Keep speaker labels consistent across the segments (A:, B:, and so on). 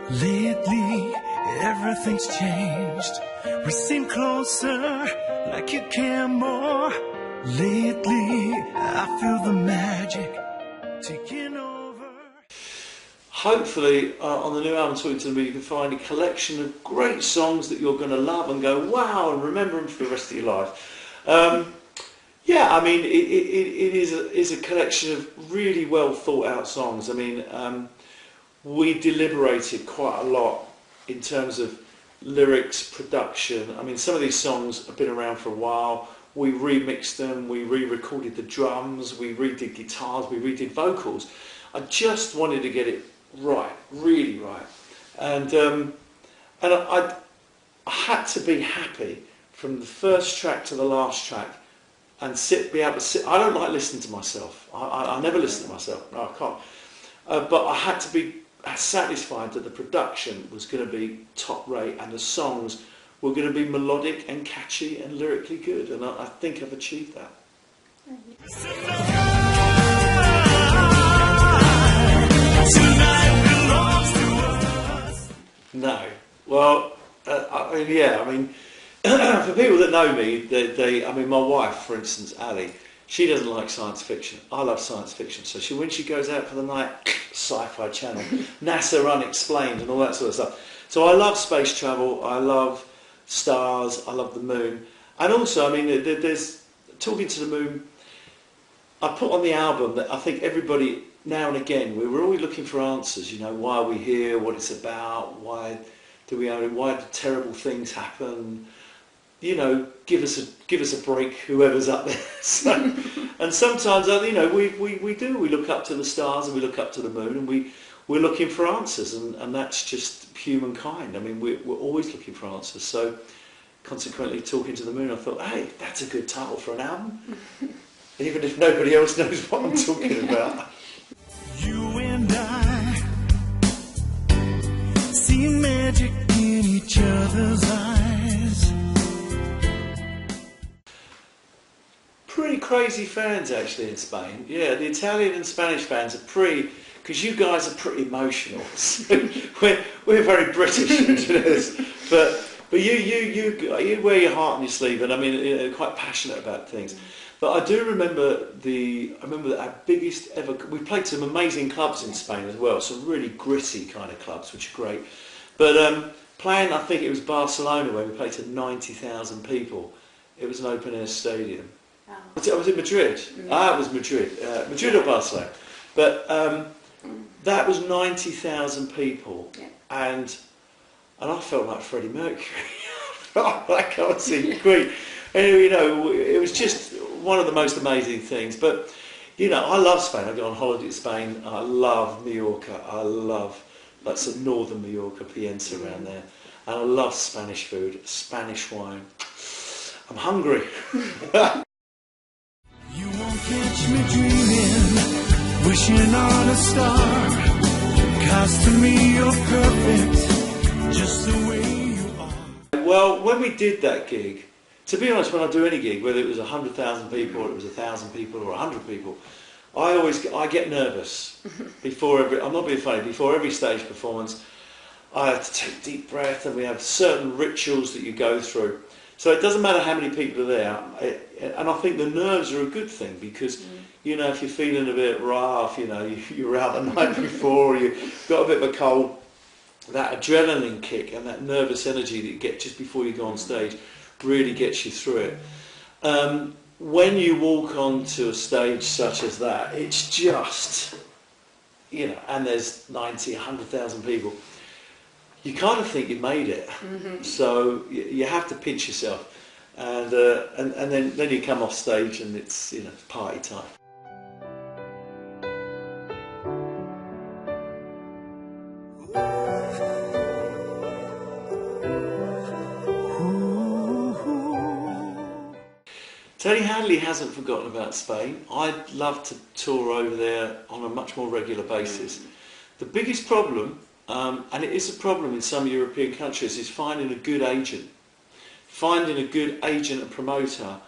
A: Lately, everything's changed. We seem closer, like you care more. Lately, I feel the magic taking over.
B: Hopefully, on the new album, Talking to the Moon, you can find a collection of great songs that you're going to love and go, wow, and remember them for the rest of your life. Yeah, I mean, it is a collection of really well thought out songs. I mean, we deliberated quite a lot in terms of lyrics, production. I mean, some of these songs have been around for a while. We remixed them, we re-recorded the drums, we redid guitars, we redid vocals. I just wanted to get it right, really right. And I had to be happy from the first track to the last track and be able to sit. I don't like listening to myself. I never listen to myself. No, I can't. But I had to be satisfied that the production was going to be top rate and the songs were going to be melodic and catchy and lyrically good, and I think I've achieved that. No. Well, I mean, for people that know me, I mean, my wife, for instance, Ali, she doesn't like science fiction. I love science fiction. So when she goes out for the night, Sci-Fi Channel, NASA Unexplained and all that sort of stuff. So I love space travel, I love stars, I love the moon. And also, I mean, there's Talking to the Moon, I put on the album that I think everybody, now and again, we're always looking for answers, you know, why are we here, what it's about, why do terrible things happen? You know, give us a break, whoever's up there. So, and sometimes, you know, we look up to the stars and we look up to the moon, and we're looking for answers, and that's just humankind. I mean, we're always looking for answers. So, consequently, Talking to the Moon, I thought, hey, that's a good title for an album, even if nobody else knows what I'm talking about.
A: You and I see magic in each other's eyes.
B: Pretty crazy fans actually in Spain. Yeah, the Italian and Spanish fans are because you guys are pretty emotional. So we're very British into this, but you wear your heart on your sleeve, and I mean, you're quite passionate about things. But I do remember that our biggest ever. We played some amazing clubs in Spain as well, some really gritty kind of clubs, which are great. But playing, I think it was Barcelona, where we played to 90,000 people. It was an open air stadium. Oh. Was it Madrid? It was Madrid. Madrid or Barcelona. But that was 90,000 people, yeah. And I felt like Freddie Mercury. I felt like I was seeing Queen. And, you know, it was just one of the most amazing things. But, you know, I love Spain. I go on holiday to Spain. I love Mallorca. I love, like, some northern Mallorca, Piensa around there. And I love Spanish food, Spanish wine. I'm hungry.
A: You won't catch me dreaming, wishing on a star, 'cause to me you're perfect, just the way you are.
B: Well, when we did that gig, to be honest, when I do any gig, whether it was 100,000 people or it was 1,000 people or 100 people, I get nervous before I'm not being funny, before every stage performance. I have to take a deep breath, and we have certain rituals that you go through. So it doesn't matter how many people are there, and I think the nerves are a good thing, because, you know, if you're feeling a bit rough, you know, you were out the night before, you've got a bit of a cold, that adrenaline kick and that nervous energy that you get just before you go on stage really gets you through it. When you walk onto a stage such as that, it's just, you know, and there's 90, 100,000 people, you kind of think you made it. So you have to pinch yourself, and then you come off stage and it's, you know, party time. Tony Hadley hasn't forgotten about Spain. I'd love to tour over there on a much more regular basis. The biggest problem, and it is a problem in some European countries, is finding a good agent. Finding a good agent and promoter,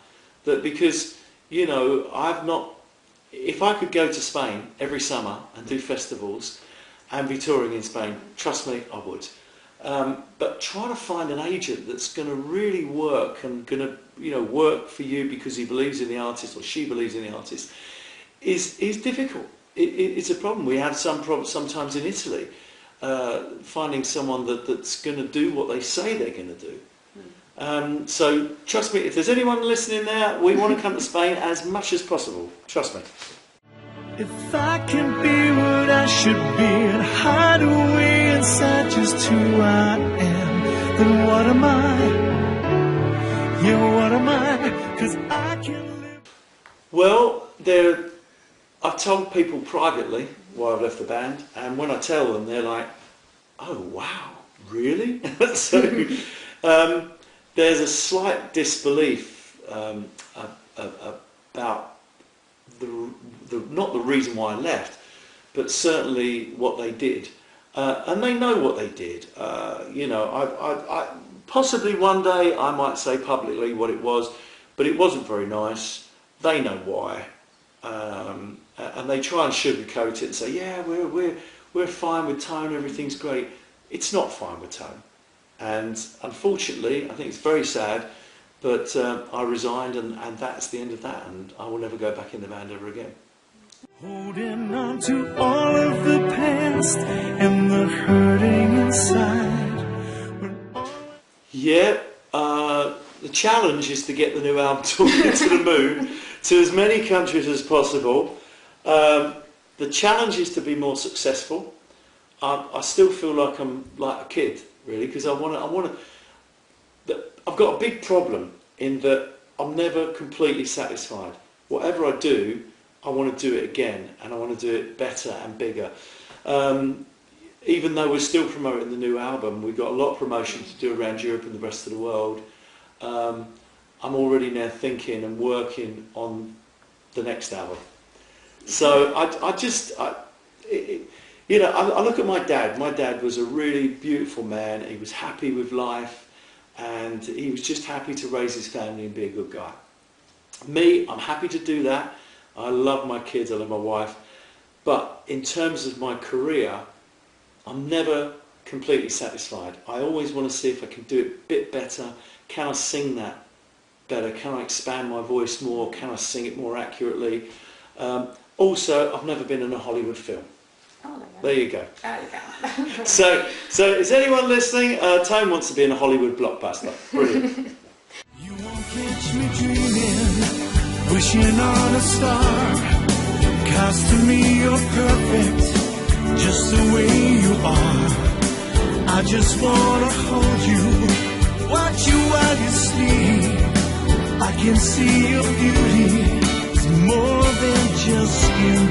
B: that, because, you know, if I could go to Spain every summer and do festivals and be touring in Spain. Trust me, I would. But trying to find an agent that's going to really work and going to, you know, work for you because he believes in the artist or she believes in the artist is difficult. It's a problem. We have some problems sometimes in Italy, finding someone that's going to do what they say they're going to do. So trust me, if there's anyone listening there, we want to come to Spain as much as possible. Trust me.
A: If I can be what I should be and hide away inside just who I am, then what am I? Yeah, what am I? 'Cause I can live.
B: Well, I've told people privately why I've left the band, and when I tell them, they're like, "Oh wow, really?" So there's a slight disbelief about not the reason why I left, but certainly what they did, and they know what they did. You know, I possibly one day I might say publicly what it was, but it wasn't very nice. They know why, and they try and sugarcoat it and say, "Yeah, we're fine with Tone. Everything's great." It's not fine with Tone, and unfortunately, I think it's very sad. But I resigned, and that's the end of that, and I will never go back in the band ever again.
A: Holding on to all of the past and the hurting inside.
B: Yeah, the challenge is to get the new album Talking to the Moon to as many countries as possible. The challenge is to be more successful. I still feel like I'm like a kid, really, because I've got a big problem in that I'm never completely satisfied. Whatever I do, I want to do it again, and I want to do it better and bigger. Even though we're still promoting the new album, we've got a lot of promotion to do around Europe and the rest of the world. I'm already now thinking and working on the next album. So I look at my dad. My dad was a really beautiful man. He was happy with life. And he was just happy to raise his family and be a good guy. Me, I'm happy to do that. I love my kids, I love my wife. But in terms of my career, I'm never completely satisfied. I always want to see if I can do it a bit better. Can I sing that better? Can I expand my voice more? Can I sing it more accurately? Also, I've never been in a Hollywood film.
C: Oh,
B: there you go.
C: There you go.
B: So is anyone listening? Tone wants to be in a Hollywood blockbuster. Brilliant.
A: You won't catch me dreaming, wishing on a star. 'Cause to me you're perfect, just the way you are. I just wanna hold you, watch you while you sleep. I can see your beauty, it's more than just skin